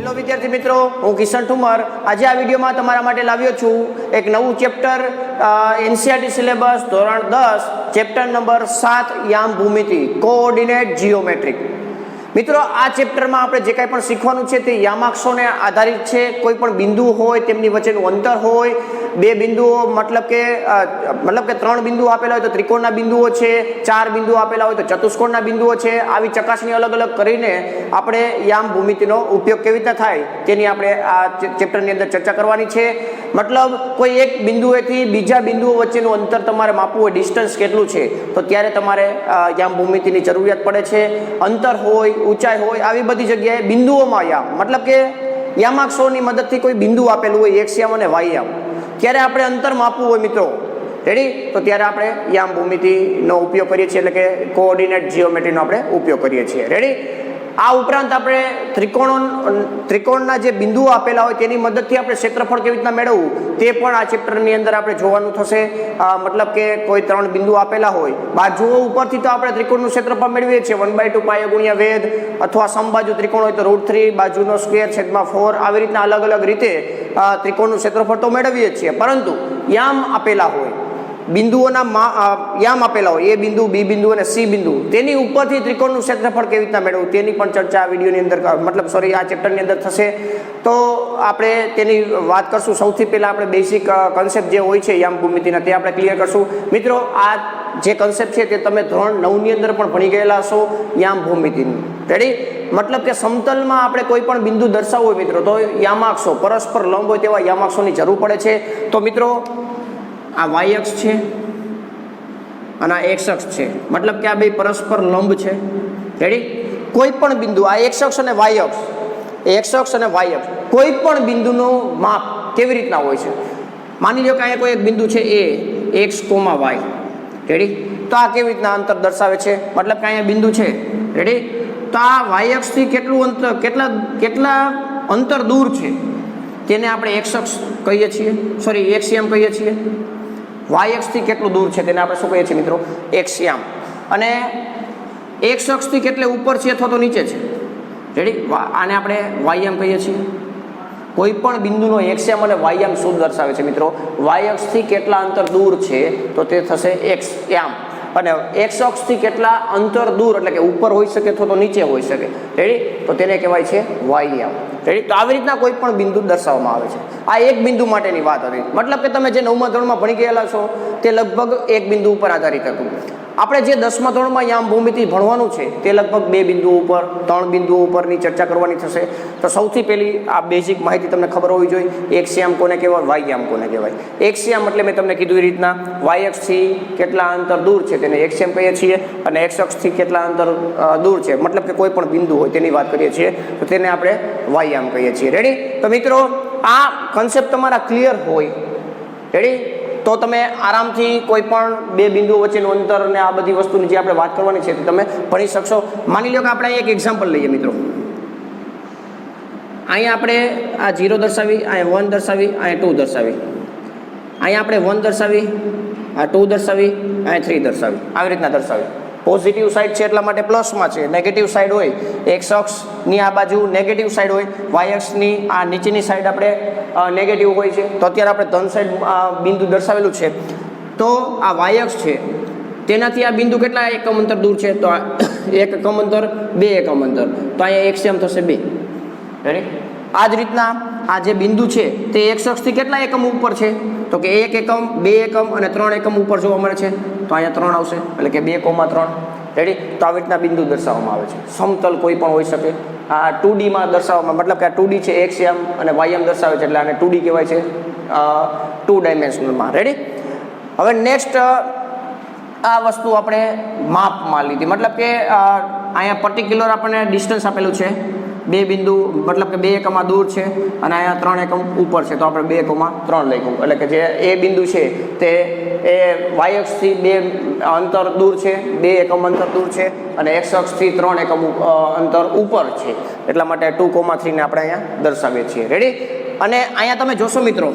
Hello વિદ્યાર્થી મિત્રો, હું કિશન ઠુમર આજે આ વિડીયોમાં તમારા માટે લાવ્યો છું એક નવું ચેપ્ટર એનસીઈઆરટી સિલેબસ ધોરણ 10 ચેપ્ટર નંબર 7 યામ ભૂમિતિ કોઓર્ડિનેટ જીઓમેટ્રિક। મિત્રો આ ચેપ્ટરમાં આપણે જે કંઈ પણ શીખવાનું છે તે યામાક્ષોને આધારિત છે। કોઈ પણ બિંદુ હોય તેમની વચ્ચેનું અંતર હોય, બે બિંદુઓ મતલબ કે ત્રણ બિંદુ આપેલા હોય તો ત્રિકોણના બિંદુઓ છે, ચાર બિંદુ આપેલા હોય તો ચતુષ્કોણના બિંદુઓ છે। આવી ચકાસણી અલગ અલગ કરીને આપણે યામ ભૂમિતિનો ઉપયોગ કેવી રીતે થાય તેની આપણે આ ચેપ્ટરની અંદર ચર્ચા કરવાની છે। મતલબ કોઈ એક બિંદુએથી બીજા બિંદુઓ વચ્ચેનું અંતર તમારે માપવું હોય, ડિસ્ટન્સ કેટલું છે, તો ત્યારે તમારે યામ ભૂમિતિની જરૂરિયાત પડે છે। અંતર હોય, ઊંચાઈ હોય, આવી બધી જગ્યાએ બિંદુઓમાં યામ મતલબ કે યામાક્ષોની મદદથી કોઈ બિંદુ આપેલું હોય એક્સ યામ અને વાય યામ, ત્યારે આપણે અંતર માપવું હોય મિત્રો, રેડી, તો ત્યારે આપણે યામ ભૂમિતિનો ઉપયોગ કરીએ છીએ, એટલે કે કોઓર્ડિનેટ જીઓમેટ્રીનો આપણે ઉપયોગ કરીએ છીએ, રેડી। આ ઉપરાંત આપણે ત્રિકોણના જે બિંદુઓ આપેલા હોય તેની મદદથી આપણે ક્ષેત્રફળ કેવી રીતના મેળવવું તે પણ આ ચેપ્ટરની અંદર આપણે જોવાનું થશે। મતલબ કે કોઈ ત્રણ બિંદુ આપેલા હોય, બાજુઓ ઉપરથી તો આપણે ત્રિકોણનું ક્ષેત્રફળ મેળવીએ છીએ 1/2 પાયો ગુણ્યા વેધ, અથવા સમબાજુ ત્રિકોણ હોય તો √3 બાજુનો સ્ક્વેર છેદમાં 4, આવી રીતના અલગ અલગ રીતે ત્રિકોણનું ક્ષેત્રફળ તો મેળવીએ છીએ। પરંતુ યામ આપેલા હોય, બિંદુઓના યામ આપેલા હોય, એ બિંદુ, બી બિંદુ અને સી બિંદુ, તેની ઉપરથી ત્રિકોણનું ક્ષેત્રફળ કેવી રીતના મેળવવું તેની પણ ચર્ચા આ વિડીયોની અંદર આ ચેપ્ટરની અંદર થશે। તો આપણે તેની વાત કરશું। સૌથી પહેલાં આપણે બેઝિક કન્સેપ્ટ જે હોય છે યામ ભૂમિતિના તે આપણે ક્લિયર કરશું। મિત્રો આ જે કન્સેપ્ટ છે તે તમે ધોરણ 9ની અંદર પણ ભણી ગયેલા હશો યામ ભૂમિતિની, રેડી। મતલબ કે સમતલમાં આપણે કોઈ પણ બિંદુ દર્શાવવું હોય મિત્રો, તો યામાક્ષો પરસ્પર લંબ હોય તેવા યામાક્ષોની જરૂર પડે છે। તો મિત્રો આ વાય અક્ષ છે અને આ એક્સ અક્ષ છે, મતલબ કે આ બે પરસ્પર લંબ છે, રેડી। કોઈ પણ બિંદુ, આ એક્સ અક્ષ અને વાય અક્ષ, એક્સ અક્ષ અને વાય અક્ષ, કોઈ પણ બિંદુનું માપ કેવી રીતના હોય છે? માની લો કે અહીંયા કોઈ એક બિંદુ છે એ એક્સ કોમા વાય, રેડી, તો આ કેવી રીતના અંતર દર્શાવે છે? મતલબ કે અહીંયા બિંદુ છે, રેડી, તો આ વાય અક્ષથી કેટલું અંતર, કેટલા અંતર દૂર છે તેને આપણે એક્સ અક્ષ કહીએ છીએ, સોરી એક્સ યામ કહીએ છીએ। વાય અક્ષથી કેટલું દૂર છે તેને આપણે શું કહીએ છીએ મિત્રો? એક્સ યામ। અને એક્સ અક્ષથી કેટલે ઉપર છે અથવા તો નીચે છે, રેડી, આને આપણે વાય યામ કહીએ છીએ। કોઈ પણ બિંદુનો એક્સ યામ અને વાય યામ શું દર્શાવે છે મિત્રો? વાય અક્ષથી કેટલા અંતર દૂર છે તો તે થશે એક્સ યામ, અને એક્સ અક્ષથી કેટલા અંતર દૂર એટલે કે ઉપર હોઈ શકે અથવા તો નીચે હોઈ શકે, રેડી, તો તેને કહેવાય છે વાય યામ, રેડી। તો આવી રીતના કોઈ પણ બિંદુ દર્શાવવામાં આવે છે। આ એક બિંદુ માટેની વાત હતી, મતલબ કે તમે જે 9મા ધોરણમાં ભણી ગયેલા છો તે લગભગ એક બિંદુ ઉપર આધારિત હતું। આપણે જે 10મા ધોરણમાં યામ ભૂમિતિ ભણવાનું છે તે લગભગ બે બિંદુઓ ઉપર, ત્રણ બિંદુઓ ઉપરની ચર્ચા કરવાની થશે। તો સૌથી પહેલી આ બેઝિક માહિતી તમને ખબર હોવી જોઈએ, એક્સ યામ કોને કહેવાય, વાય યામ કોને કહેવાય। એક્સ યામ એટલે મેં તમને કીધું એ રીતના વાય અક્ષથી કેટલા અંતર દૂર છે તેને એક્સ યામ કહીએ છીએ, અને એક્સ અક્ષથી કેટલા અંતર દૂર છે મતલબ કે કોઈ પણ બિંદુ હોય તેની વાત કરીએ છીએ તો તેને આપણે વાય યામ કહીએ છીએ, રેડી। તો મિત્રો આ કન્સેપ્ટ તમારા ક્લિયર હોય, રેડી, તો તમે આરામથી કોઈ પણ બે બિંદુઓ વચ્ચેનું અંતર અને આ બધી વસ્તુની જે આપણે વાત કરવાની છે તે તમે ભણી શકશો। માની લો કે આપણે એક એક્ઝામ્પલ લઈએ મિત્રો, અહીંયા આપણે આ 0 દર્શાવી, અહીંયા 1 દર્શાવી, અહીંયા 2 દર્શાવી, અહીંયા આપણે 1 દર્શાવી, આ 2 દર્શાવી, અહીંયા 3 દર્શાવી, આવી રીતના દર્શાવી। પોઝિટિવ સાઈડ છે એટલા માટે પ્લસમાં છે, નેગેટિવ સાઈડ હોય એક્સ અક્ષની આ બાજુ નેગેટિવ સાઈડ હોય, વાય અક્ષની આ નીચેની સાઈડ આપણે નેગેટિવ હોય છે, તો અત્યારે આપણે ધન સાઈડ બિંદુ દર્શાવેલું છે। તો આ વાય અક્ષ છે તેનાથી આ બિંદુ કેટલા એકમ અંતર દૂર છે? તો 1 એકમ અંતર, 2 એકમ અંતર, તો અહીંયા એક્સ યામ થશે 2, રેડી। આ જ રીતના આ જે બિંદુ છે તે એક્સ અક્ષથી કેટલા એકમ ઉપર છે? તો કે 1 એકમ, 2 એકમ અને 3 એકમ ઉપર જોવા મળે છે, તો અહીંયા 3 આવશે, એટલે કે 2,3, રેડી। તો આવી રીતના બિંદુ દર્શાવવામાં આવે છે। સમતલ કોઈ પણ હોઈ શકે, આ 2Dમાં દર્શાવવામાં, મતલબ કે આ 2D છે, એક્સ યામ અને વાય યામ દર્શાવે છે એટલે આને 2D કહેવાય છે, 2 ડાયમેન્શનલમાં, રેડી। હવે નેક્સ્ટ આ વસ્તુ આપણે માપમાં લીધી, મતલબ કે અહીંયા પર્ટિક્યુલર આપણને ડિસ્ટન્સ આપેલું છે, બે બિંદુ મતલબ કે 2 એકમ દૂર છે અને અહીંયા 3 એકમ ઉપર છે, તો આપણે 2,3 લખ્યું, એટલે કે જે એ બિંદુ છે તે એ વાય અક્ષથી 2 અંતર દૂર છે, 2 એકમ અંતર દૂર છે, અને એક્સ અક્ષથી 3 એકમ અંતર ઉપર છે, એટલા માટે 2,3 ને આપણે અહીંયા દર્શાવીએ છીએ, રેડી। અને અહીંયા તમે જોશો મિત્રો,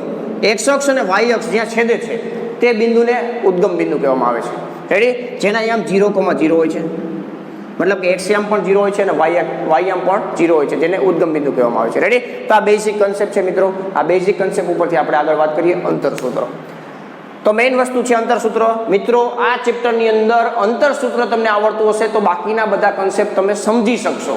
એક્સ અક્ષ અને વાય અક્ષ જ્યાં છેદે છે તે બિંદુને ઉદ્ગમ બિંદુ કહેવામાં આવે છે, રેડી, જેના અહીંયા 0,0 હોય છે, મતલબ કે એક્સયામ પણ 0 હોય છે અને વાયયામ પણ 0 હોય છે, જેને ઉદ્ગમ બિંદુ કહેવામાં આવે છે. રેડી? તો આ બેઝિક કન્સેપ્ટ છે મિત્રો. આ બેઝિક કન્સેપ્ટ ઉપરથી આપણે આગળ વાત કરીએ અંતરસૂત્ર. તો મેઇન વસ્તુ છે અંતરસૂત્ર. મિત્રો આ ચેપ્ટરની અંદર અંતરસૂત્ર તમને આવડતું હશે તો બાકીના બધા કન્સેપ્ટ તમે સમજી શકશો.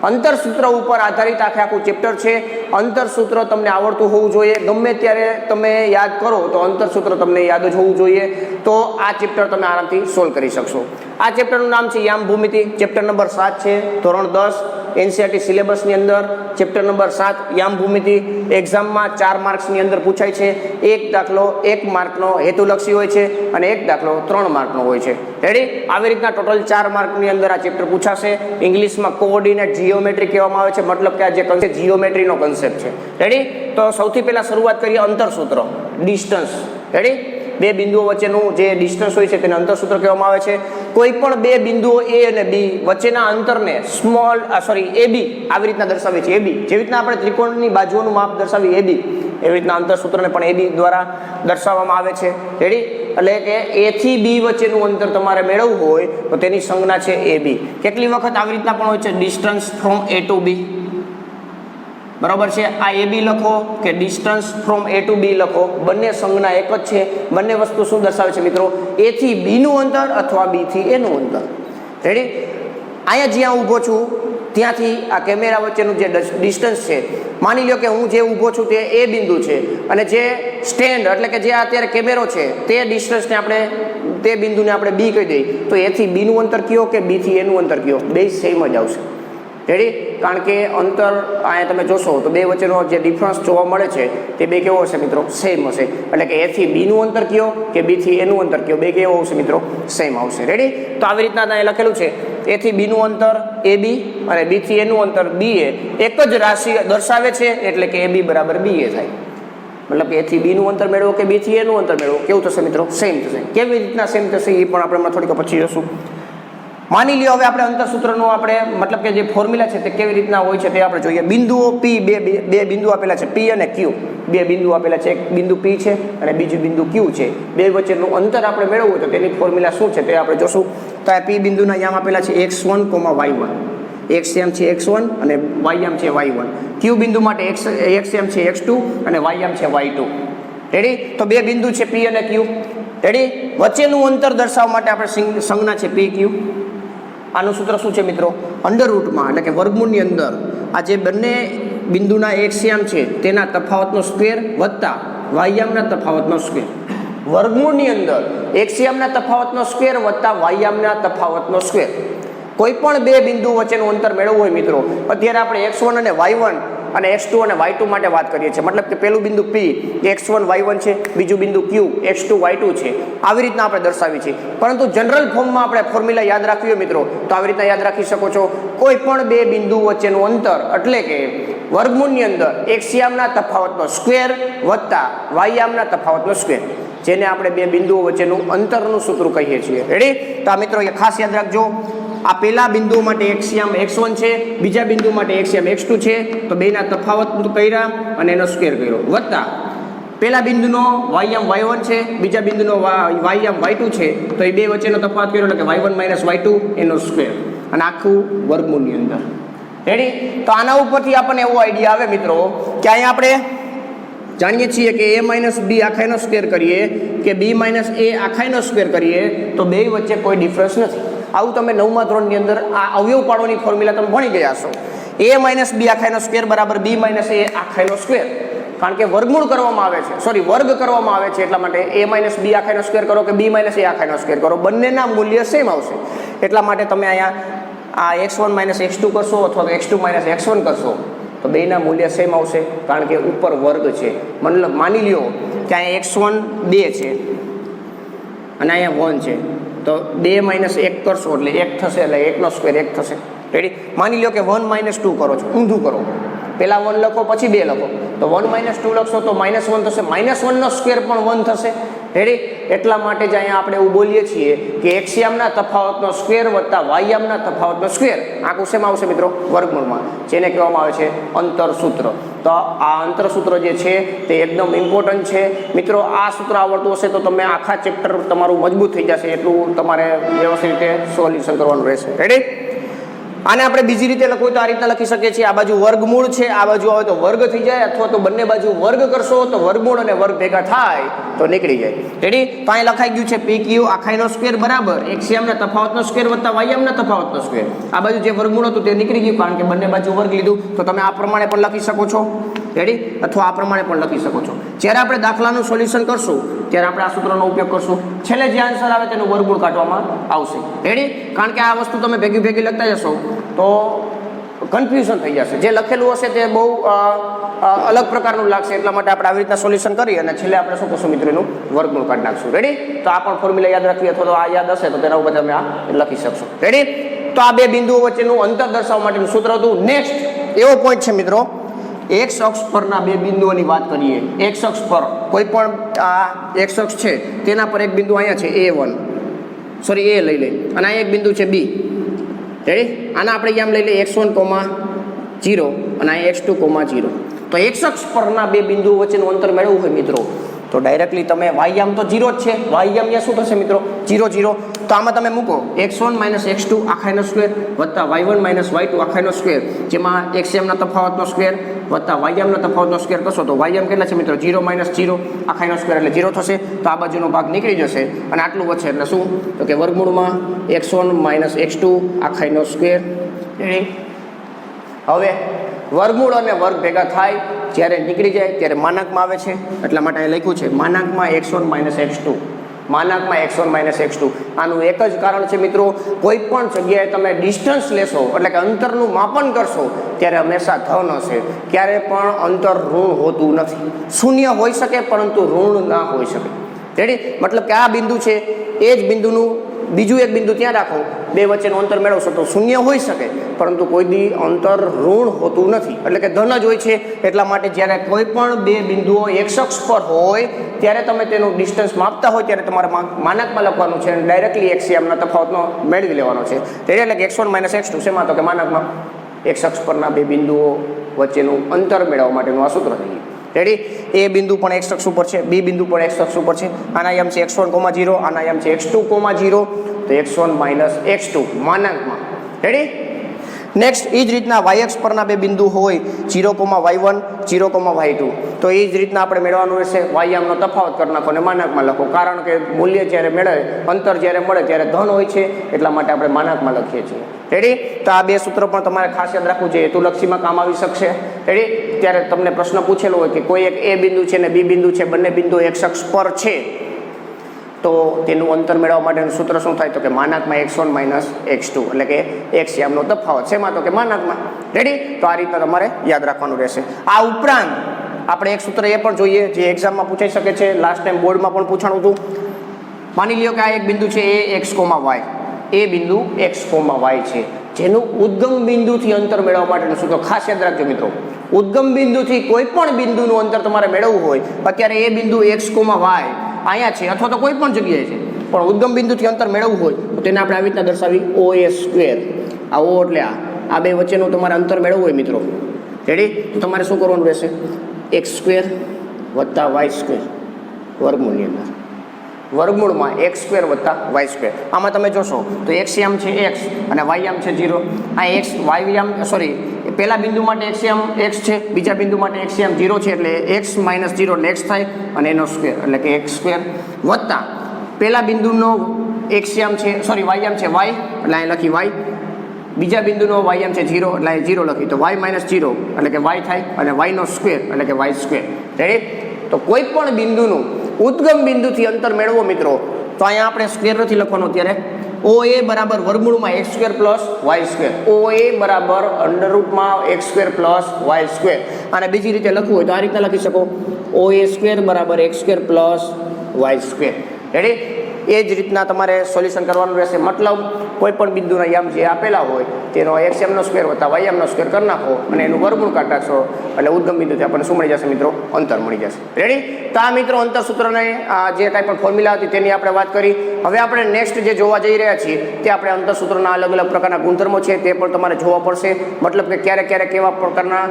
અંતરસૂત્ર ઉપર આધારિત આખું ચેપ્ટર છે. અંતરસૂત્ર તમને આવડતું હોવું જોઈએ. ગમે ત્યારે તમે યાદ કરો તો અંતરસૂત્ર તમને યાદ જ હોવું જોઈએ, તો આ ચેપ્ટર તમે આરામથી સોલ્વ કરી શકશો. આ ચેપ્ટરનું નામ છે યામ ભૂમિતિ. ચેપ્ટર નંબર 7 છે, ધોરણ 10 NCERT સિલેબસની અંદર ચેપ્ટર નંબર 7 યામ ભૂમિતિ. એક્ઝામમાં 4 માર્ક્સની અંદર પૂછાય છે. એક દાખલો 1 માર્કનો હેતુલક્ષી હોય છે અને એક દાખલો 3 માર્કનો હોય છે. રેડી? આવી રીતના ટોટલ 4 માર્કની અંદર આ ચેપ્ટર પૂછાશે. ઇંગ્લિશમાં કોઓર્ડિનેટ જીઓમેટ્રી કહેવામાં આવે છે, મતલબ કે આ જે કન્સેપ્ટ જીઓમેટ્રીનો કન્સેપ્ટ છે. રેડી? તો સૌથી પહેલા શરૂઆત કરીએ અંતરસૂત્ર, ડિસ્ટન્સ. રેડી? બે બિંદુઓ વચ્ચેનું જે ડિસ્ટન્સ હોય છે તેને અંતરસૂત્ર કહેવામાં આવે છે. કોઈ પણ બે બિંદુઓ A અને B વચ્ચેના અંતરને AB આવી રીતના દર્શાવીએ છીએ. AB જેવી રીતના આપણે ત્રિકોણની બાજુઓનું માપ દર્શાવીએ AB, એવી રીતના અંતરસૂત્રને પણ AB દ્વારા દર્શાવવામાં આવે છે. રેડી? એટલે કે A થી B વચ્ચેનું અંતર તમારે મેળવવું હોય તો તેની સંજ્ઞા છે AB. કેટલી વખત આવી રીતના પણ હોય છે distance from A to B. બરાબર છે? આ AB લખો કે distance from A to B લખો, બંને સંજ્ઞા એક જ છે. બંને વસ્તુ શું દર્શાવે છે મિત્રો? A થી B નું અંતર અથવા B થી A નું અંતર. રેડી? અહીંયા જ્યાં ઊભો છું ત્યાંથી આ કેમેરા વચ્ચેનું જે ડિસ્ટન્સ છે, માની લો કે હું જે ઊભો છું તે A બિંદુ છે અને જે સ્ટેન્ડ એટલે કે જે અત્યારે કેમેરો છે તે ડિસ્ટન્સને આપણે તે બિંદુને આપણે B કહી દઈએ, તો A થી B નું અંતર કયો કે B થી A નું અંતર કયો? બે સેમ જ આવશે. રેડી? કારણ કે અંતર અહીંયા તમે જોશો તો બે વચ્ચેનો જે ડિફરન્સ જોવા મળે છે તે બે કેવો હશે મિત્રો? સેમ હશે. એટલે કે A થી B નું અંતર કયો કે B થી A નું અંતર કયો? બે કેવો આવશે મિત્રો? સેમ આવશે. રેડી? તો આવી રીતના ત્યાં લખેલું છે A થી B નું અંતર AB અને B થી A નું અંતર BA એક જ રાશિ દર્શાવે છે, એટલે કે AB બરાબર BA થાય. મતલબ કે A થી B નું અંતર મેળવો કે B થી A નું અંતર મેળવો, કેવું થશે મિત્રો? સેમ થશે. કેવી રીતના સેમ થશે એ પણ આપણે હમણાં થોડીક પછી જોશું. માની લ્યો હવે આપણે અંતરસૂત્રનો આપણે મતલબ કે જે ફોર્મ્યુલા છે તે કેવી રીતના હોય છે તે આપણે જોઈએ. બિંદુઓ P, બે બિંદુ આપેલા છે P અને Q. બે બિંદુ આપેલા છે, એક બિંદુ P છે અને બીજું બિંદુ Q છે. બે વચ્ચેનું અંતર આપણે મેળવવું હોય તો તેની ફોર્મ્યુલા શું છે તે આપણે જોશું. તો આ P બિંદુના યામ આપેલા છે x1, y1. xm છે x1 અને ym છે y1. Q બિંદુ માટે xm છે x2 અને ym છે y2. રેડી? તો બે બિંદુ છે P અને Q. રેડી? વચ્ચેનું અંતર દર્શાવવા માટે આપણે સંજ્ઞા છે PQ. આનું સૂત્ર શું છે મિત્રો? અંડરરૂટમાં એટલે કે વર્ગમૂળની અંદર આ જે બંને બિંદુના એક્સયામ છે તેના તફાવતનો સ્ક્વેર વત્તા વાયયામના તફાવતનો સ્ક્વેર. વર્ગમૂળની અંદર એક્સયામના તફાવતનો સ્ક્વેર વત્તા વાયયામના તફાવતનો સ્ક્વેર. કોઈ પણ બે બિંદુ વચ્ચેનું અંતર મેળવવું હોય મિત્રો, અત્યારે આપણે x1 અને y1 અને x2 અને y2 માટે વાત કરીએ છીએ. મતલબ કે પેલું બિંદુ P x1 y1 છે, બીજું બિંદુ Q x2 y2 છે. આવી રીતના આપણે દર્શાવી છે. પરંતુ જનરલ ફોર્મમાં આપણે ફોર્મ્યુલા યાદ રાખવી હોય મિત્રો તો આવી રીતના યાદ રાખી શકો છો. કોઈ પણ બે બિંદુ વચ્ચેનું અંતર એટલે કે વર્ગમૂળની અંદર એક્સયામના તફાવતનો સ્ક્વેર વત્તા વાયયામના તફાવતનો સ્ક્વેર, જેને આપણે બે બિંદુઓ વચ્ચેનું અંતરનું સૂત્ર કહીએ છીએ. રેડી? તો આ મિત્રો ખાસ યાદ રાખજો. આ પેલા બિંદુ માટે એક્સયામ x1 છે, બીજા બિંદુ માટે એક્સયામ x2 છે, તો બેના તફાવત કર્યા અને એનો સ્ક્વેર કર્યો વત્તા પેલા બિંદુનો વાયયામ y1 છે, બીજા બિંદુનો વાયયામ y2 છે, તો એ બે વચ્ચેનો તફાવત કર્યો એટલે કે y1 - y2 એનો સ્ક્વેર અને આખું વર્ગમૂળની અંદર. રેડી? તો આના ઉપરથી આપણને એવો આઈડિયા આવે મિત્રો કે અહીંયા આપણે જાણીએ છીએ કે a - b આખાઈનો સ્ક્વેર કરીએ કે b - a આખાઈનો સ્ક્વેર કરીએ તો બે વચ્ચે કોઈ ડિફરન્સ નથી. આવું તમે 9મા ધોરણની અંદર આ અવયવ પાડવાની ફોર્મ્યુલા તમે ભણી ગયા છો. a - b આખાઈનો સ્ક્વેર બરાબર b - a આખાઈનો સ્ક્વેર. કારણ કે વર્ગમૂળ કરવામાં આવે છે, વર્ગ કરવામાં આવે છે, એટલા માટે a - b આખાઈનો સ્ક્વેર કરો કે b - a આખાઈનો સ્ક્વેર કરો, બંનેના મૂલ્ય સેમ આવશે. એટલા માટે તમે અહીંયા આ x1 - x2 કરશો અથવા તો x2 - x1 કરશો તો બેના મૂલ્ય સેમ આવશે. કારણ કે ઉપર વર્ગ છે. મતલબ માની લ્યો કે અહીંયા x1 2 છે અને અહીંયા 1 છે, તો 2 - 1 કરશો એટલે 1 થશે, એટલે 1નો સ્ક્વેર 1 થશે. રેડી? માની લો કે 1 - 2 કરો છો, ઊંધું કરો, પહેલા 1 લખો પછી 2 લખો, તો 1 - 2 લખશો તો -1 થશે, -1નો સ્ક્વેર પણ 1 થશે. રેડી? એટલા માટે જ અહીંયા આપણે એવું બોલીએ છીએ કે એક્સયામના તફાવતનો સ્ક્વેર વત્તા વાયયામના તફાવતનો સ્ક્વેર આખું શેમાં આવશે મિત્રો? વર્ગમૂળમાં, જેને કહેવામાં આવે છે અંતરસૂત્ર. તો આ અંતરસૂત્ર જે છે તે એકદમ ઇમ્પોર્ટન્ટ છે મિત્રો. આ સૂત્ર આવડતું હશે તો તમે આખા ચેપ્ટર તમારું મજબૂત થઈ જશે, એટલું તમારે વ્યવસ્થિત રીતે સોલ્યુશન કરવાનું રહેશે. રેડી? આને આપણે બીજી રીતે લખવું તો આ રીતના લખી શકીએ છીએ, આ બાજુ વર્ગમૂળ છે, આ બાજુ આવે તો વર્ગ થઈ જાય, અથવા તો બંને બાજુ વર્ગ કરશો તો વર્ગમૂળ અને વર્ગ ભેગા થાય તો નીકળી જાય. રેડી? તો અહીં લખાઈ ગયું છે PQ આખાઈનો સ્ક્વેર બરાબર એક્સિયમના તફાવતનો સ્ક્વેર વત્તા વાયમના તફાવતનો સ્ક્વેર. આ બાજુ જે વર્ગમૂળ હતું તે નીકળી ગયું કારણ કે બંને બાજુ વર્ગ લીધું. તો તમે આ પ્રમાણે પણ લખી શકો છો. રેડી? અથવા આ પ્રમાણે પણ લખી શકો છો. જ્યારે આપણે દાખલાનું સોલ્યુશન કરશું ત્યારે આપણે આ સૂત્રનો ઉપયોગ કરશું. છેલ્લે જે આન્સર આવે તેનું વર્ગમૂળ કાઢવામાં આવશે. રેડી? કારણ કે આ વસ્તુ તમે ભેગી લખતા જશો તો કન્ફ્યુઝન થઈ જશે. જે લખેલું હશે તે બહુ અલગ પ્રકારનું લાગશે. એટલા માટે આપણે આવી રીતના સોલ્યુશન કરી અને છેલ્લે આપણે શું કરશું મિત્રો, એનું વર્ગમૂળ કાઢી નાખશું. રેડી? તો આ પણ ફોર્મ્યુલા યાદ રાખવી અથવા તો આ યાદ હશે તો તેના ઉપર તમે આ લખી શકશો. રેડી? તો આ બે બિંદુઓ વચ્ચેનું અંતર દર્શાવવા માટેનું સૂત્ર હતું. નેક્સ્ટ એવો પોઈન્ટ છે મિત્રો, એક્સ અક્ષ પરના બે બિંદુઓની વાત કરીએ. એક્સ અક્ષ પર કોઈ પણ આ એક્સ અક્ષ છે તેના પર એક બિંદુ અહીંયા છે A1, સોરી A લઈ લે, અને આ એક બિંદુ છે B. રેડી? આના આપણે આમ લઈ લઈએ x1, 0 અને આ x2, 0. તો એક્સ અક્ષ પરના બે બિંદુઓ વચ્ચેનું અંતર મેળવવું હોય મિત્રો તો ડાયરેક્ટલી તમે વાયયામ તો 0 જ છે, વાયયામ ત્યાં શું થશે મિત્રો, 0, 0. તો આમાં તમે મૂકો x1 - x2 આખાઈનો સ્ક્વેર વત્તા y1 - y2 આખાઈનો સ્ક્વેર, જેમાં એક્સએમના તફાવતનો સ્ક્વેર વત્તા વાયયામના તફાવતનો સ્ક્વેર કરશો તો વાયયામ કેટલા છે મિત્રો, 0 - 0 આખાઈનો સ્ક્વેર એટલે 0 થશે. તો આ બાજુનો ભાગ નીકળી જશે અને આટલું વધશે એટલે શું, તો કે વર્ગમૂળમાં x1 - x2 આખાઈનો સ્ક્વેર. હવે વર્ગમૂળ અને વર્ગ ભેગા થાય જ્યારે નીકળી જાય ત્યારે માનાંકમાં આવે છે. એટલા માટે અહીં લખ્યું છે માનાંકમાં x1 - x2, માનાંકમાં x1 - x2. આનું એક જ કારણ છે મિત્રો, કોઈ પણ જગ્યાએ તમે ડિસ્ટન્સ લેશો એટલે કે અંતરનું માપન કરશો ત્યારે હંમેશા ધન હશે. ક્યારે પણ અંતર ઋણ હોતું નથી. શૂન્ય હોઈ શકે પરંતુ ઋણ ના હોઈ શકે. રેડી? મતલબ કે આ બિંદુ છે એ જ બિંદુનું બીજું એક બિંદુ ત્યાં રાખો, બે વચ્ચેનું અંતર મેળવશો તો શૂન્ય હોઈ શકે પરંતુ કોઈ દી અંતર ઋણ હોતું નથી, એટલે કે ધન જ હોય છે. એટલા માટે જ્યારે કોઈ પણ બે બિંદુઓ એક અક્ષ પર હોય ત્યારે તમે તેનું ડિસ્ટન્સ માપતા હોય ત્યારે તમારે માનાંકમાં લખવાનું છે અને ડાયરેક્ટલી એક્સિયમના તફાવતનો મેળવી લેવાનો છે. એટલે કે x1 - x2 શેમાં, તો કે માનાંકમાં એક અક્ષ પરના બે બિંદુઓ વચ્ચેનું અંતર મેળવવા માટેનું આ સૂત્ર થઈ ગયું. રેડી? એ બિંદુ પણ x અક્ષ ઉપર છે, B બિંદુ પણ x અક્ષ ઉપર છે. આના યામ છે x1, 0, આના યામ છે x2, 0. તો x1 - x2 માનાંકમાં. રેડી? નેક્સ્ટ એ જ રીતના y અક્ષ પરના બે બિંદુ હોય 0, y1, 0, y2. તો એ જ રીતના આપણે મેળવવાનું રહેશે. વાયયામનો તફાવત કરી નાખો અને માનાંકમાં લખો, કારણ કે મૂલ્ય જ્યારે મેળવે, અંતર જ્યારે મળે ત્યારે ધન હોય છે, એટલા માટે આપણે માનાંકમાં લખીએ છીએ. રેડી? તો આ બે સૂત્ર પણ તમારે ખાસ યાદ રાખવું જોઈએ, હેતુલક્ષીમાં કામ આવી શકશે. રેડી? ત્યારે તમને પ્રશ્ન પૂછેલો હોય કે કોઈ એક A બિંદુ છે ને B બિંદુ છે, બંને બિંદુ એક અક્ષ પર છે તો તેનું અંતર મેળવવા માટેનું સૂત્ર શું થાય, તો કે માનાંકમાં x1 - x2 એટલે કે એક્સિયમનો તફાવત શેમાં, તો કે માનાંકમાં. રેડી? તો આ રીતના તમારે યાદ રાખવાનું રહેશે. આ ઉપરાંત આપણે એક સૂત્ર એ પણ જોઈએ જે એક્ઝામમાં પૂછાઈ શકે છે, લાસ્ટ ટાઈમ બોર્ડમાં પણ પૂછાણું હતું. માની લ્યો કે આ એક બિંદુ છે x, y. એ બિંદુ x, y છે, જેનું ઉદ્ગમ બિંદુથી અંતર મેળવવા માટેનું સૂત્ર ખાસ યાદ રાખજો મિત્રો. ઉદ્ગમ બિંદુથી કોઈ પણ બિંદુનું અંતર તમારે મેળવવું હોય, અત્યારે એ બિંદુ x, y અહીંયા છે અથવા તો કોઈ પણ જગ્યાએ છે, પણ ઉદ્ગમ બિંદુથી અંતર મેળવવું હોય તો તેને આપણે આવી રીતના દર્શાવી OA². આ O એટલે આ બે વચ્ચેનું તમારે અંતર મેળવવું હોય મિત્રો. રેડી? તો તમારે શું કરવાનું રહેશે, x² વત્તા y² વર્ગમૂળની અંદર, વર્ગમૂળમાં x² વત્તા y². આમાં તમે જોશો તો એક્સિયમ છે x અને વાયયામ છે 0. આ x વાયયામ સોરી પહેલા બિંદુ માટે એક્સિયમ x છે, બીજા બિંદુ માટે એક્સિયમ 0 છે, એટલે x - 0 એટલે x થાય અને એનો સ્ક્વેર એટલે કે x² વત્તા પહેલા બિંદુનો એક્સિયમ છે સોરી વાયયામ છે y એટલે અહીં લખી y, બીજા બિંદુનો વાયયામ છે 0 એટલે અહીં 0 લખી તો y - 0 એટલે કે y થાય અને y નો સ્ક્વેર એટલે કે y². રેડી? તો કોઈ પણ બિંદુનું ઉદ્ગમ બિંદુથી અંતર મેળવો મિત્રો તો અહીંયા આપણે સ્ક્વેર નથી લખવાનો, ત્યારે OA બરાબર વર્ગમૂળમાં x² + y². OA બરાબર √x² + y². અને બીજી રીતે લખવું હોય તો આ રીતના લખી શકો OA² બરાબર x² + y². રેડી? એ જ રીતના તમારે સોલ્યુશન કરવાનું રહેશે. મતલબ કોઈ પણ બિંદુના યામ જે આપેલા હોય તેનો એક્સએમનો સ્ક્વેર વત્તા વાયએમનો સ્ક્વેર કરી નાખો અને એનું વર્ગમૂળ કાઢી નાખશો એટલે ઉદ્ગમ બિંદુથી આપણને શું મળી જશે મિત્રો, અંતર મળી જશે. રેડી? તો આ મિત્રો અંતર સૂત્રને જે કાંઈ પણ ફોર્મ્યુલા હતી તેની આપણે વાત કરી. હવે આપણે નેક્સ્ટ જે જોવા જઈ રહ્યા છીએ તે આપણે અંતર સૂત્રના અલગ અલગ પ્રકારના ગુણધર્મો છે તે પણ તમારે જોવા પડશે. મતલબ કે ક્યારેક ક્યારેક કેવા પ્રકારના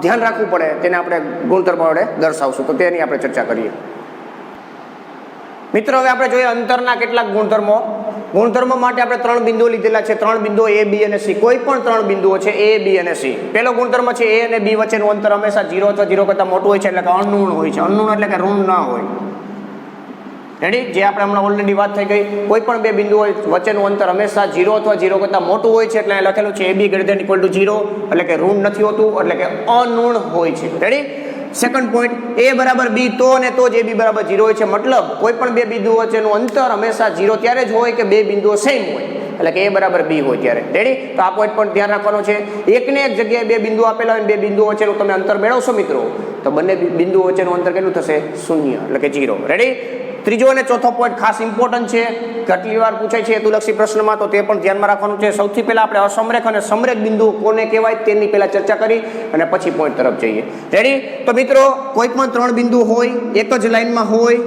ધ્યાન રાખવું પડે તેને આપણે ગુણધર્મો વડે દર્શાવશું, તો તેની આપણે ચર્ચા કરીએ. મિત્રો હવે આપણે જોઈએ અંતરના કેટલાક ગુણધર્મો. ગુણધર્મ માટે આપણે 3 બિંદુઓ લીધેલા છે, 3 બિંદુઓ A, B અને C. કોઈ પણ 3 બિંદુઓ છે A, B અને C. પહેલો ગુણધર્મ છે A અને B વચ્ચેનું અંતર હંમેશા 0 અથવા 0 કરતાં મોટું હોય છે, એટલે કે અણઋણ હોય છે. અણઋણ એટલે કે ઋણ ના હોય. રેડી? જે આપણે હમણાં ઓલરેડી વાત થઈ ગઈ. કોઈ પણ બે બિંદુઓ વચ્ચેનું અંતર હંમેશા 0 અથવા 0 કરતાં મોટું હોય છે, એટલે અહીં લખેલું છે AB > 0, એટલે કે ઋણ નથી હોતું, એટલે કે અણઋણ હોય છે. રેડી? સેકન્ડ પોઈન્ટ, A બરાબર B તો અને તો જ AB બરાબર 0 હોય છે. મતલબ કોઈ પણ બે બિંદુઓ વચ્ચેનું અંતર હંમેશા 0 ત્યારે જ હોય કે બે બિંદુઓ સેમ હોય, એટલે કે A બરાબર B હોય ત્યારે. રેડી? તો આ પોઈન્ટ પણ ધ્યાન રાખવાનો છે. એકને એક જગ્યાએ બે બિંદુ આપેલા હોય, બે બિંદુઓ વચ્ચેનું તમે અંતર મેળવશો મિત્રો, તો બંને બિંદુઓ વચ્ચેનું અંતર કેટલું થશે? 0, એટલે કે 0. રેડી? ત્રીજો અને ચોથો પોઈન્ટ ખાસ ઇમ્પોર્ટન્ટ છે, કેટલી વાર પૂછાય છે હેતુલક્ષી પ્રશ્નમાં, તો તે પણ ધ્યાનમાં રાખવાનું છે. સૌથી પહેલા આપણે અસમરેખ અને સમરેખ બિંદુઓ કોને કહેવાય તેની પહેલા ચર્ચા કરી અને પછી પોઈન્ટ તરફ જઈએ. રેડી? તો મિત્રો કોઈ પણ 3 બિંદુ હોય, એક જ લાઈનમાં હોય,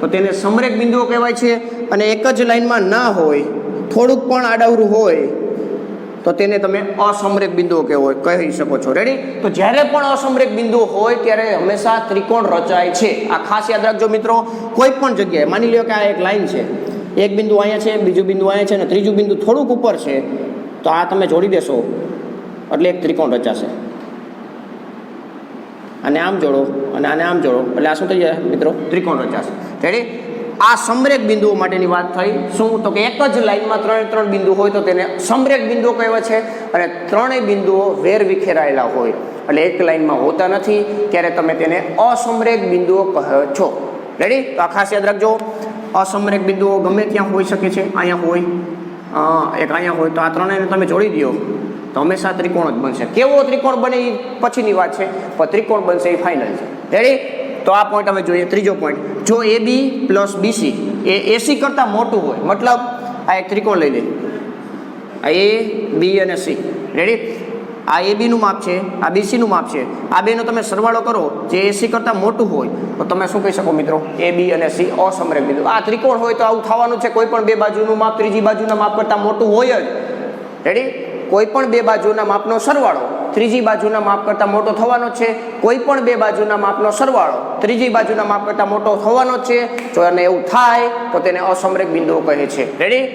તો તેને સમરેખ બિંદુઓ કહેવાય છે. અને એક જ લાઈનમાં ના હોય, થોડુંક પણ આડાવરું હોય, તો તેને તમે અસમરેખ બિંદુઓ કહી શકો છો. રેડી? તો જ્યારે પણ અસમરેખ બિંદુ હોય ત્યારે હંમેશા ત્રિકોણ રચાય છે. આ ખાસ યાદ રાખજો મિત્રો. કોઈ પણ જગ્યાએ માની લો કે આ એક લાઈન છે, એક બિંદુ અહીંયા છે, બીજું બિંદુ અહીંયા છે અને ત્રીજું બિંદુ થોડુંક ઉપર છે, તો આ તમે જોડી દેશો એટલે એક ત્રિકોણ રચાશે. અને આમ જોડો અને આને આમ જોડો એટલે આ શું થઈ જાય મિત્રો? ત્રિકોણ રચાશે. રેડી? આ સમરેખ બિંદુઓ માટેની વાત થઈ. શું? તો કે એક જ લાઈનમાં 3 બિંદુ હોય તો તેને સમરેખ બિંદુઓ કહેવાય છે. અને 3 બિંદુઓ વેર વિખેરાયેલા હોય એટલે એક લાઈનમાં હોતા નથી, ત્યારે તમે તેને અસમરેખ બિંદુઓ કહો છો. રેડી? તો આ ખાસ યાદ રાખજો. અસમરેખ બિંદુઓ ગમે ત્યાં હોઈ શકે છે. અહીંયા હોય, એક અહીંયા હોય, તો આ ત્રણેયને તમે જોડી દો તો હંમેશા ત્રિકોણ જ બનશે. કેવો ત્રિકોણ બને એ પછીની વાત છે, પણ ત્રિકોણ બનશે એ ફાઇનલ છે. રેડી? તો આ પોઈન્ટ હવે જોઈએ. ત્રીજો પોઈન્ટ, જો AB + BC એ AC કરતાં મોટું હોય, મતલબ આ એક ત્રિકોણ લઈ લે, આ A, B અને C. રેડી? આ AB નું માપ છે, આ BC નું માપ છે. આ બેનો તમે સરવાળો કરો, જે AC કરતાં મોટું હોય, તો તમે શું કહી શકો મિત્રો? AB અને C અસમરેખ બિંદુ. આ ત્રિકોણ હોય તો આવું થવાનું છે. કોઈ પણ બે બાજુનું માપ ત્રીજી બાજુના માપ કરતાં મોટું હોય જ. રેડી? કોઈ પણ બે બાજુના માપનો સરવાળો ત્રીજી બાજુના માપ કરતાં મોટો થવાનો છે. કોઈ પણ બે બાજુના માપનો સરવાળો ત્રીજી બાજુના માપ કરતાં મોટો થવાનો છે. જો એને એવું થાય તો તેને અસમરેખ બિંદુઓ કહે છે. રેડી?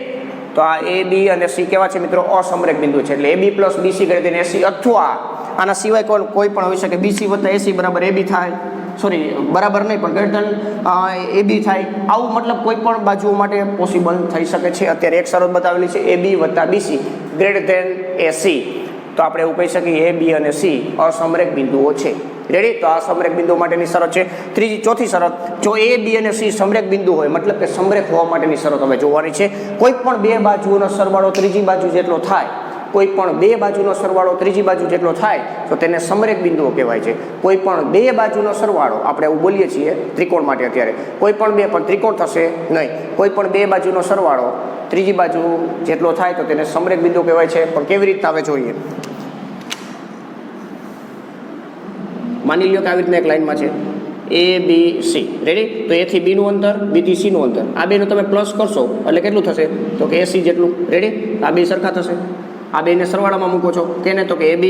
તો આ A, B અને C કેવા છે મિત્રો? અસમરેખ બિંદુ છે. એટલે AB + BC > AC, અથવા આના સિવાય કોઈ પણ હોઈ શકે. BC + AC = AB થાય, સોરી બરાબર નહીં પણ > AB થાય. આવું મતલબ કોઈ પણ બાજુઓ માટે પોસિબલ થઈ શકે છે. અત્યારે એક શરત બતાવેલી છે AB + BC > AC. તો આપણે એવું કહી શકીએ A, B અને C અસમરેખ બિંદુઓ છે. રેડી? તો આ સમરેખ બિંદુઓ માટેની શરત છે. ચોથી શરત, જો A, B અને C સમરેખ બિંદુ હોય, મતલબ કે સમરેખ હોવા માટેની શરત હવે જોવાની છે. કોઈ પણ બે બાજુઓનો સરવાળો ત્રીજી બાજુ જેટલો થાય, કોઈ પણ બે બાજુનો સરવાળો ત્રીજી બાજુ જેટલો થાય તો તેને સમરેખ બિંદુઓ કહેવાય છે. કોઈ પણ બે બાજુનો સરવાળો, આપણે એવું બોલીએ છીએ ત્રિકોણ માટે અત્યારે, કોઈ પણ બે, પણ ત્રિકોણ થશે નહીં. કોઈ પણ બે બાજુનો સરવાળો ત્રીજી બાજુ જેટલો થાય તો તેને સમરેખ બિંદુ કહેવાય છે. પણ કેવી રીતના હવે જોઈએ. માની લો કે આવી રીતના એક લાઈનમાં છે A, B, C. રેડી? તો A થી B નું અંતર, B થી C નું અંતર, આ બેનું તમે પ્લસ કરશો એટલે કેટલું થશે? તો કે AC જેટલું. રેડી? આ બે સરખા થશે. આ બેને સરવાળામાં મૂકો છો કેને? તો કે AB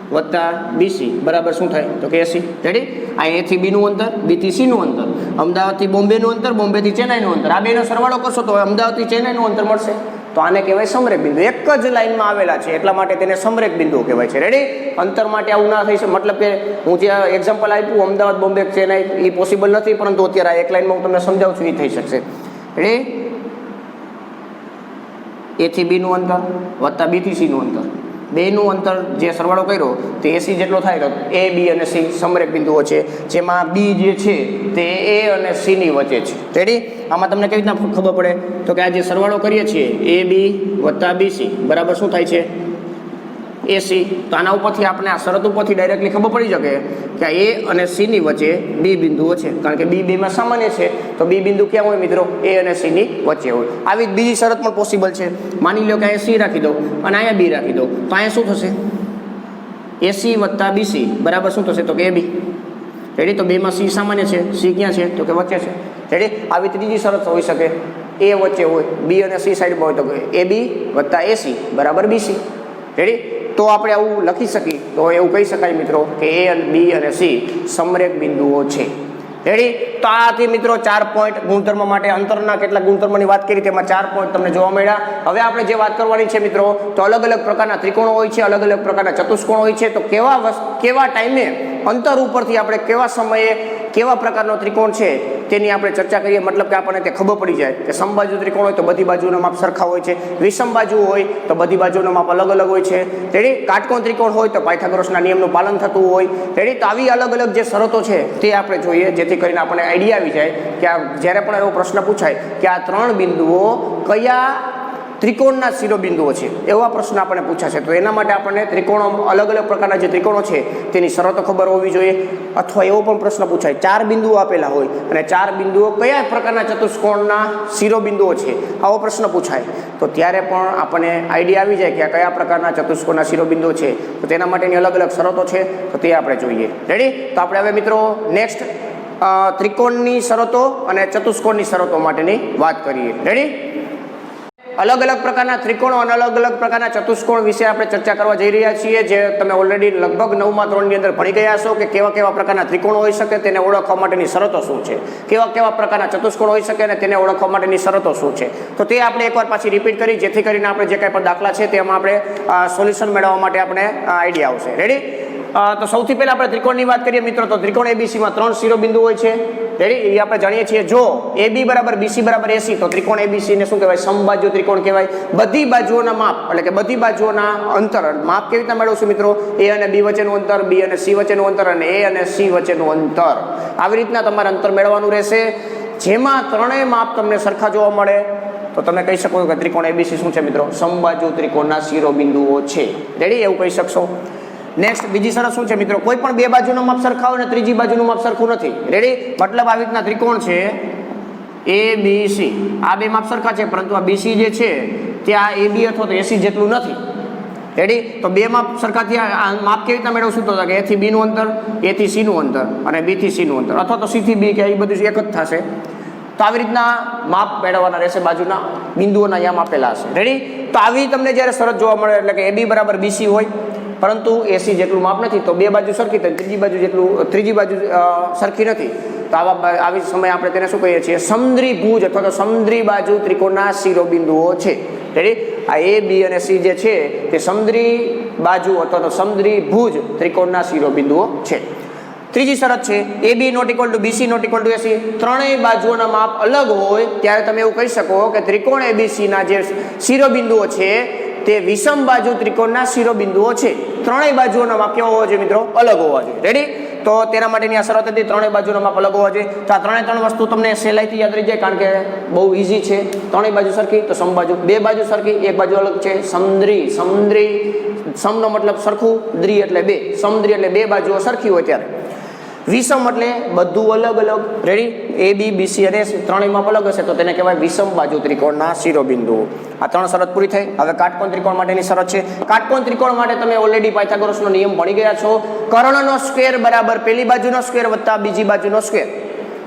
+ BC બરાબર શું થાય? તો કે AC. રેડી? આ A થી B નું અંતર, B થી C નું અંતર, અમદાવાદથી બોમ્બેનું અંતર, બોમ્બેથી ચેન્નાઈનું અંતર, આ બેનો સરવાળો કરશો તો અમદાવાદથી ચેન્નાઈનું અંતર મળશે. તો આને કહેવાય સમરેખ બિંદુ. એક જ લાઈનમાં આવેલા છે એટલા માટે તેને સમરેખ બિંદુઓ કહેવાય છે. રેડી? અંતર માટે આવું ના થઈ શકે. મતલબ કે હું જે એક્ઝામ્પલ આપ્યું અમદાવાદ, બોમ્બે, ચેન્નાઈ, એ પોસિબલ નથી, પરંતુ અત્યારે આ એક લાઈનમાં હું તમને સમજાવું છું, એ થઈ શકશે. રેડી? A થી B નું અંતર + B થી C નું અંતર, બેનું અંતર જે સરવાળો કર્યો તે AC જેટલો થાય. તો A, B અને C સમરેખ બિંદુઓ છે, જેમાં B જે છે તે A અને C ની વચ્ચે છે. રેડી? આમાં તમને કેવી રીતના ખબર પડે? તો કે આ જે સરવાળો કરીએ છીએ AB + BC બરાબર શું થાય છે? AC. તો આના ઉપરથી આપણે આ શરત ઉપરથી ડાયરેક્ટલી ખબર પડી શકે કે A અને C ની વચ્ચે B બિંદુઓ છે, કારણ કે B બેમાં સામાન્ય છે. તો B બિંદુ ક્યાં હોય મિત્રો? A અને C ની વચ્ચે હોય. આવી બીજી શરત પણ પોસિબલ છે. માની લો કે અહીંયા C રાખી દો અને અહીંયા B રાખી દો, તો અહીંયા શું થશે? AC + BC બરાબર શું થશે? તો કે AB. રેડી? તો બેમાં C સામાન્ય છે. C ક્યાં છે? તો કે વચ્ચે છે. રેડી? આવી ત્રીજી શરત હોઈ શકે, A વચ્ચે હોય, B અને C સાઈડમાં હોય, તો કે AB + AC = BC. રેડી? તો આપણે આવું લખી શકીએ, તો એવું કહી શકાય મિત્રો કે A, B અને C સમરેખ બિંદુઓ છે. રેડી? તો આથી મિત્રો 4 પોઈન્ટ ગુણધર્મ માટે અંતરના કેટલા ગુણધર્મની વાત કરી તેમાં 4 પોઈન્ટ તમને જોવા મળ્યા. હવે આપણે જે વાત કરવાની છે મિત્રો, તો અલગ અલગ પ્રકારના ત્રિકોણો હોય છે, અલગ અલગ પ્રકારના ચતુષ્કોણ હોય છે. તો કેવા ટાઈમે અંતર ઉપરથી આપણે કેવા સમયે કેવા પ્રકારનો ત્રિકોણ છે તેની આપણે ચર્ચા કરીએ. મતલબ કે આપણને તે ખબર પડી જાય કે સમબાજુ ત્રિકોણ હોય તો બધી બાજુના માપ સરખા હોય છે, વિષમ બાજુ હોય તો બધી બાજુના માપ અલગ અલગ હોય છે. રેડી? કાટકોણ ત્રિકોણ હોય તો પાયથાગોરસના નિયમનું પાલન થતું હોય. રેડી? તો આવી અલગ અલગ જે શરતો છે તે આપણે જોઈએ, જેથી કરીને આપણને આઈડિયા આવી જાય કે આ જ્યારે પણ એવો પ્રશ્ન પૂછાય કે આ 3 બિંદુઓ કયા ત્રિકોણના શિરોબિંદુઓ છે, એવા પ્રશ્ન આપણને પૂછાશે. તો એના માટે આપણને ત્રિકોણો અલગ અલગ પ્રકારના જે ત્રિકોણો છે તેની શરતો ખબર હોવી જોઈએ. અથવા એવો પણ પ્રશ્ન પૂછાય 4 બિંદુઓ આપેલા હોય અને 4 બિંદુઓ કયા પ્રકારના ચતુષ્કોણના શિરોબિંદુઓ છે, આવો પ્રશ્ન પૂછાય તો ત્યારે પણ આપણને આઈડિયા આવી જાય કે આ કયા પ્રકારના ચતુષ્કોણના શિરોબિંદુઓ છે. તો તેના માટેની અલગ અલગ શરતો છે, તો તે આપણે જોઈએ. રેડી? તો આપણે હવે મિત્રો નેક્સ્ટ ત્રિકોણની શરતો અને ચતુષ્કોણની શરતો માટેની વાત કરીએ. રેડી? અલગ અલગ પ્રકારના ત્રિકોણો અને અલગ અલગ પ્રકારના ચતુષ્કોણ વિશે આપણે ચર્ચા કરવા જઈ રહ્યા છીએ, જે તમે ઓલરેડી લગભગ 9મા ધોરણની અંદર ભણી ગયા છો કે કેવા કેવા પ્રકારના ત્રિકોણો હોઈ શકે, તેને ઓળખવા માટેની શરતો શું છે, કેવા કેવા પ્રકારના ચતુષ્કોણ હોઈ શકે અને તેને ઓળખવા માટેની શરતો શું છે. તો તે આપણે એકવાર પાછી રિપીટ કરી, જેથી કરીને આપણે જે કાંઈ પણ દાખલા છે તેમાં આપણે સોલ્યુશન મેળવવા માટે આપણે આઈડિયા આવશે. રેડી? તો સૌથી પહેલા આપણે ત્રિકોણની વાત કરીએ મિત્રો, તો ત્રિકોણ એબીસીમાં 3 શિરોબિંદુ હોય છે. રેડી? એ આપણે જાણીએ છીએ. જો AB બરાબર BC બરાબર AC તો ત્રિકોણ ABC ને શું કહેવાય? સમબાજુ ત્રિકોણ કહેવાય. બધી બાજુઓના માપ એટલે કે બધી બાજુઓના અંતર માપ કેવી રીતના મેળવશું મિત્રો? A અને B વચ્ચેનું અંતર, B અને C વચ્ચેનું અંતર અને A અને C વચ્ચેનું અંતર. આવી રીતના તમારે અંતર મેળવવાનું રહેશે, જેમાં ત્રણેય માપ તમને સરખા જોવા મળે તો તમે કહી શકો કે ત્રિકોણ ABC શું છે મિત્રો? સમબાજુ ત્રિકોણના શિરોબિંદુઓ છે. રેડી? એવું કહી શકશો. નેક્સ્ટ બીજી શરત શું છે મિત્રો? કોઈ પણ બે બાજુનું માપ સરખા હોય અને ત્રીજી બાજુનું માપ સરખું નથી. રેડી? મતલબ આવી રીતના ત્રિકોણ છે ABC, આ બે માપ સરખા છે, પરંતુ આ BC જે છે ત્યાં AB અથવા તો AC જેટલું નથી. રેડી? તો બે માપ સરખા થયા, માપ કેવી રીતના મેળવશું? તો કે A થી B નું અંતર, A થી C નું અંતર અને B થી C નું અંતર, અથવા તો C થી B કે એ બધું એક જ થશે. તો આવી રીતના માપ મેળવવાના રહેશે, બાજુના બિંદુઓના અહીંયા માપેલા હશે. રેડી? તો આવી તમને જ્યારે શરત જોવા મળે એટલે કે AB બરાબર BC હોય પરંતુ AC જેટલું માપ નથી, તો બે બાજુ સરખી થાય, ત્રીજી બાજુ સરખી નથી, તો આવી સમયે આપણે તેને શું કહીએ છીએ? સમદ્વિભુજ અથવા તો સમદ્વિ બાજુ ત્રિકોણના શિરોબિંદુઓ છે. રેડી? આ A, B અને C જે છે તે સમદ્વિ બાજુ અથવા તો સમદ્વિભુજ ત્રિકોણના શિરોબિંદુઓ છે. ત્રીજી શરત છે AB not equal to BC not equal to AC. ત્રણેય બાજુઓના માપ અલગ હોય ત્યારે તમે એવું કહી શકો કે ત્રિકોણ ABC ના જે શિરોબિંદુઓ છે તે વિષમ બાજુ ત્રિકોણના શિરોબિંદુઓ છે. ત્રણેય બાજુઓના માપ કેવા હોવા જોઈએ મિત્રો? અલગ હોવા જોઈએ. રેડી? તો તેના માટેની આ શરત હતી, ત્રણેય બાજુના માપ અલગ હોવા જોઈએ. તો આ ત્રણ વસ્તુ તમને સહેલાઈથી યાદ રહી જાય, કારણ કે બહુ ઈઝી છે. ત્રણેય બાજુ સરખી તો સમબાજુ, બે બાજુ સરખી એક બાજુ અલગ છે. સમદ્વિ, સમનો મતલબ સરખું, દ્વિ એટલે બે, સમદ્વિ એટલે બે બાજુઓ સરખી હોય ત્યારે. વિષમ એટલે બધું અલગ અલગ. રેડી? AB, BC અને AC ત્રણેય માપ અલગ હશે તો તેને કહેવાય વિષમ બાજુ ત્રિકોણના શિરોબિંદુ. આ 3 શરત પૂરી થઈ. હવે કાટકોણ ત્રિકોણ માટેની શરત છે. કાટકોણ ત્રિકોણ માટે તમે ઓલરેડી પાયથાગોરસનો નિયમ ભણી ગયા છો. કર્ણનો સ્ક્વેર બરાબર પેલી બાજુનો સ્ક્વેર વત્તા બીજી બાજુનો સ્ક્વેર.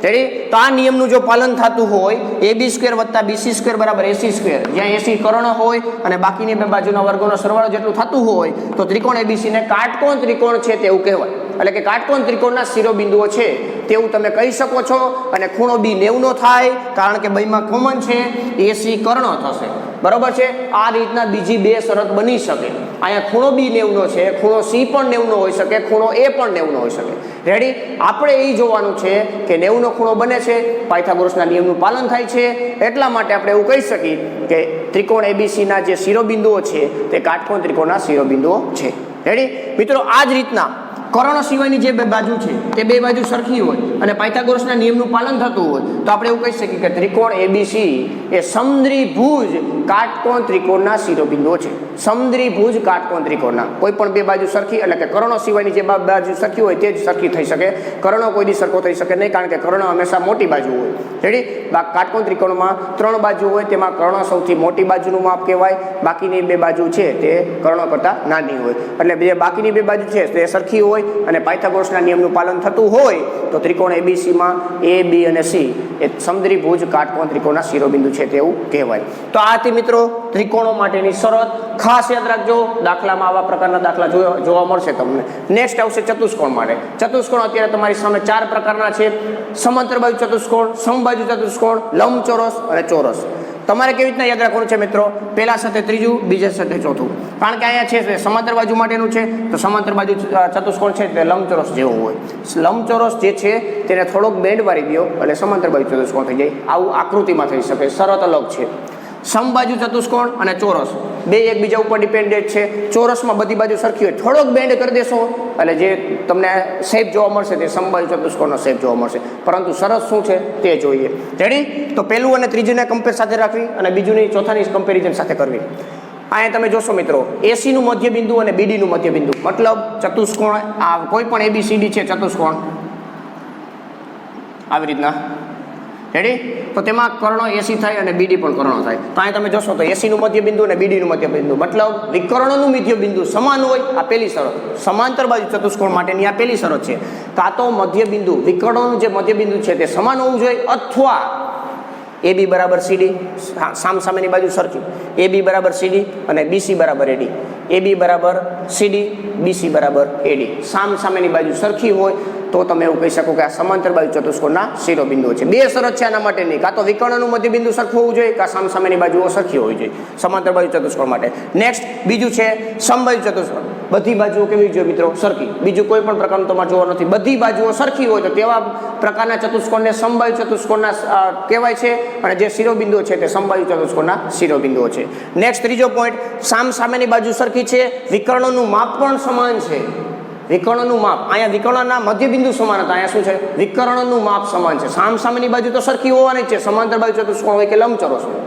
રેડી? તો આ નિયમનું જો પાલન થતું હોય, AB સ્ક્વેર વત્તા BC સ્ક્વેર બરાબર AC સ્ક્વેર, જ્યાં AC કર્ણ હોય અને બાકીની બે બાજુના વર્ગોનો સરવાળો જેટલું થતું હોય તો ત્રિકોણ ABC ને કાટકોણ ત્રિકોણ છે તેવું કહેવાય. એટલે કે કાટકોણ ત્રિકોણના શિરોબિંદુઓ છે તેવું તમે કહી શકો છો. અને ખૂણો B 90 થાય, કારણ કે બેમાં કોમન છે, AC કર્ણ થશે. બરોબર છે? આ રીતના બીજી બે શરત બની શકે. અહીંયા ખૂણો B 90 છે, ખૂણો C પણ 90 હોઈ શકે, ખૂણો A પણ 90 હોઈ શકે. રેડી? આપણે એ જોવાનું છે કે 90 ખૂણો બને છે, પાયથાગોરસના નિયમનું પાલન થાય છે, એટલા માટે આપણે એવું કહી શકીએ કે ત્રિકોણ ABC ના જે શિરોબિંદુઓ છે તે કાટકોણ ત્રિકોણના શિરોબિંદુઓ છે. રેડી? મિત્રો આ જ રીતના કર્ણ સિવાયની જે બે બાજુ છે તે બે બાજુ સરખી હોય અને પાયથાગોરસના નિયમનું પાલન થતું હોય તો આપણે એવું કહી શકીએ કે ત્રિકોણ ABC એ સમદ્વિભુજ કાટકોણ ત્રિકોણના શિરોબિંદુઓ છે. સમદ્વિભુજ કાટકોણ ત્રિકોણના કોઈ પણ બે બાજુ સરખી, એટલે કે કર્ણો સિવાયની જે બાજુ સરખી હોય તે જ સરખી થઈ શકે. કર્ણો કોઈ દી સરખો થઈ શકે નહીં, કારણ કે કર્ણ હંમેશા મોટી બાજુ હોય. રેડી? કાટકોણ ત્રિકોણમાં 3 બાજુ હોય, તેમાં કર્ણ સૌથી મોટી બાજુનું માપ કહેવાય. બાકીની બે બાજુ છે તે કર્ણ કરતાં નાની હોય, એટલે બાકીની બે બાજુ છે તે સરખી હોય હોય અને પાયથાગોરસના નિયમનું પાલન થતું હોય તો ત્રિકોણ એબીસીમાં એ બી અને સી એ સમદ્વિભુજ કાટકોણ ત્રિકોણના શિરોબિંદુ છે તેવું કહેવાય. તો આ હતી મિત્રો ત્રિકોણો માટેની શરત. ખાસ યાદ રાખજો, દાખલામાં આવા પ્રકારના દાખલા જોવા મળશે તમને. નેક્સ્ટ આવશે ચતુષ્કોણ માટે. ચતુષ્કોણ અત્યારે તમારી સામે 4 પ્રકારના છે: સમાંતર બાજુ ચતુષ્કોણ, સમબાજુ ચતુષ્કોણ, લંબચોરસ અને ચોરસ. તમારે કેવી રીતના યાદ રાખવાનું છે મિત્રો? પહેલા સાથે ત્રીજું, બીજા સાથે ચોથું. કારણ કે અહીંયા છે સમાંતર બાજુ માટેનું છે, તો સમાંતર બાજુ ચતુષ્કોણ છે તે લંબચોરસ જેવું હોય. લંબચોરસ જે છે તેને થોડોક બેન્ડ મારી દો એટલે સમાંતર બાજુ ચતુષ્કોણ થઈ જાય. આવું આકૃતિમાં થઈ શકે. શરત અલગ છે. સમબાજુ ચતુષ્કોણ અને ચોરસ બે એકબીજા ઉપર ડિપેન્ડેન્ટ છે. ચોરસમાં બધી બાજુ સરખી હોય, થોડોક બેન્ડ કરી દેશો એટલે જે તમને શેપ જોવા મળશે તે સમબાજુ ચતુષ્કોણનો શેપ જોવા મળશે. પરંતુ શરત શું છે તે જોઈએ. રેડી? તો પહેલું અને ત્રીજુંને કમ્પેર સાથે રાખવી અને બીજુંની ચોથાની કમ્પેરિઝન સાથે કરવી. અહીંયા તમે જોશો મિત્રો, એસીનું મધ્યબિંદુ અને બીડીનું મધ્યબિંદુ, મતલબ ચતુષ્કોણ આ કોઈ પણ એબીસીડી છે ચતુષ્કોણ આવી રીતના. રેડી? તો તેમાં કર્ણો એસી થાય અને બીડી પણ કર્ણો થાય. તો અહીંયા તમે જોશો તો એસીનું મધ્યબિંદુ અને બીડીનું મધ્યબિંદુ, મતલબ વિકર્ણોનું મધ્યબિંદુ સમાન હોય. આ પહેલી શરત. સમાંતર બાજુ ચતુષ્કોણ માટેની આ પહેલી શરત છે. કાં તો મધ્યબિંદુ વિકર્ણોનું જે મધ્યબિંદુ છે તે સમાન હોવું જોઈએ, અથવા એ બી બરાબર સીડી, સામસામેની બાજુ સરખી, એ બી બરાબર સીડી અને બીસી બરાબર એડી, એ બી બરાબર સીડી, બીસી બરાબર એડી, સામસામેની બાજુ સરખી હોય તો તમે એવું કહી શકો કે આ સમાંતર બાજુ ચતુષ્કોણના શિરોબિંદુઓ છે. બે શરત છે આના માટેની: કાં તો વિકર્ણનું મધ્યબિંદુ સરખું હોવું જોઈએ, કાં સામસામેની બાજુઓ સરખી હોવી જોઈએ સમાંતર બાજુ ચતુષ્કોણ માટે. નેક્સ્ટ બીજું છે સમબાજુ ચતુષ્કોણ. બધી બાજુઓ કેવી જોઈએ મિત્રો? સરખી. બીજું કોઈ પણ પ્રકારનું તમારે જોવાનું નથી. બધી બાજુઓ સરખી હોય તો તેવા પ્રકારના ચતુષ્કોણને સમબાજુ ચતુષ્કોણના કહેવાય છે અને જે શિરોબિંદુઓ છે તે સમબાજુ ચતુષ્કોણના શિરોબિંદુઓ છે. નેક્સ્ટ ત્રીજો પોઈન્ટ, સામસામેની બાજુ સરખી છે, વિકર્ણોનું માપ પણ સમાન છે. વિકર્ણોનું માપ, અહીંયા વિકર્ણના મધ્યબિંદુ સમાન હતા, અહીંયા શું છે? વિકર્ણોનું માપ સમાન છે. સામસામેની બાજુ તો સરખી હોવાની જ છે, સમાંતર બાજુ ચતુષ્કોણ હોય કે લંબચોરસ હોય.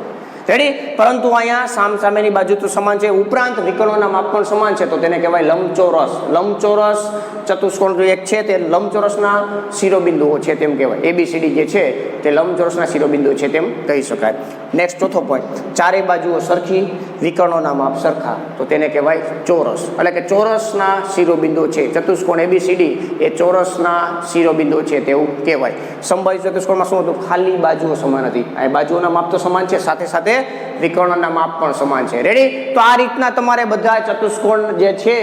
રેડી? પરંતુ અહીંયા સામસામેની બાજુ તો સમાન છે, ઉપરાંત વિકર્ણોના માપ પણ સમાન છે, તો તેને કહેવાય લંબચોરસ. લંબચોરસ ચતુષ્કોણ એક છે તે લંબચોરસના શિરોબિંદુઓ છે તેમ કહેવાય. એબીસીડી જે છે તે લંબચોરસના શિરોબિંદુઓ છે તેમ કહી શકાય. નેક્સ્ટ ચોથો પોઈન્ટ, ચારે બાજુઓ સરખી, વિકર્ણોના માપ સરખા, તો તેને કહેવાય ચોરસ. એટલે કે ચોરસના શિરોબિંદુઓ છે. ચતુષ્કોણ એબીસીડી એ ચોરસના શિરોબિંદુઓ છે તેવું કહેવાય. સમબાજુ ચતુષ્કોણમાં શું હતું? ખાલી બાજુઓ સમાન હતી. આ બાજુઓના માપ તો સમાન છે, સાથે સાથે વિકર્ણોના માપ પણ સમાન છે. રેડી? તો આ રીતના તમારે બધા ચતુષ્કોણ જે છે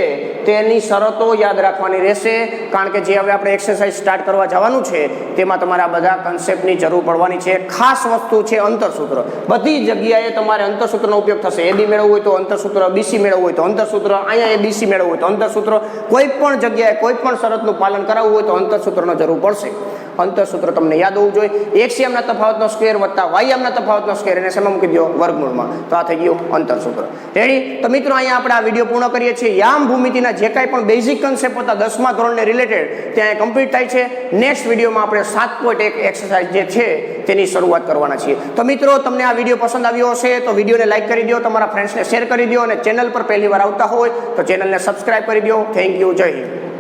તેની શરતો યાદ રાખવાની રહેશે. કારણ કે જે હવે આપણે એક્સરસાઇઝ સ્ટાર્ટ કરવા જવાનું છે તેમાં તમારે આ બધા કન્સેપ્ટની જરૂર પડવાની છે. ખાસ વસ્તુ છે અંતરસૂત્ર. બધી જગ્યાએ તમારે અંતરસૂત્રનો ઉપયોગ થશે. એબી મેળવવું હોય તો અંતરસૂત્ર, બીસી મેળવવું હોય તો અંતરસૂત્ર, અહીંયા એબીસી મેળવવું હોય તો અંતરસૂત્ર, કોઈ પણ જગ્યાએ કોઈ પણ શરતનું પાલન કરાવવું હોય તો અંતરસૂત્રનો જરૂર પડશે. અંતરસૂત્ર તમને યાદ હોવું જોઈએ. એક્સયામના તફાવતનો સ્ક્વેર વત્તા વાયયામના તફાવતનો સ્ક્વેર એને શેમાં મૂકી દો? વર્ગમૂળમાં. તો આ થઈ ગયું અંતરસૂત્ર. રેડી? તો મિત્રો અહીંયા આપણે આ વિડીયો પૂર્ણ કરીએ છીએ. યામ ભૂમિતિના જે કાંઈ પણ બેઝિક કન્સેપ્ટ હતા 10મા ધોરણને રિલેટેડ ત્યાં કમ્પ્લીટ થાય છે. નેક્સ્ટ વિડીયોમાં આપણે 7.1 એક્સરસાઇઝ જે છે તેની શરૂઆત કરવાના છીએ. તો મિત્રો તમને આ વિડીયો પસંદ આવ્યો હશે તો વિડીયોને લાઈક કરી દો, તમારા ફ્રેન્ડ્સને શેર કરી દો અને ચેનલ પર પહેલી વાર આવતા હોય તો ચેનલને સબસ્ક્રાઇબ કરી દો. Thank you. જય હિન્દ.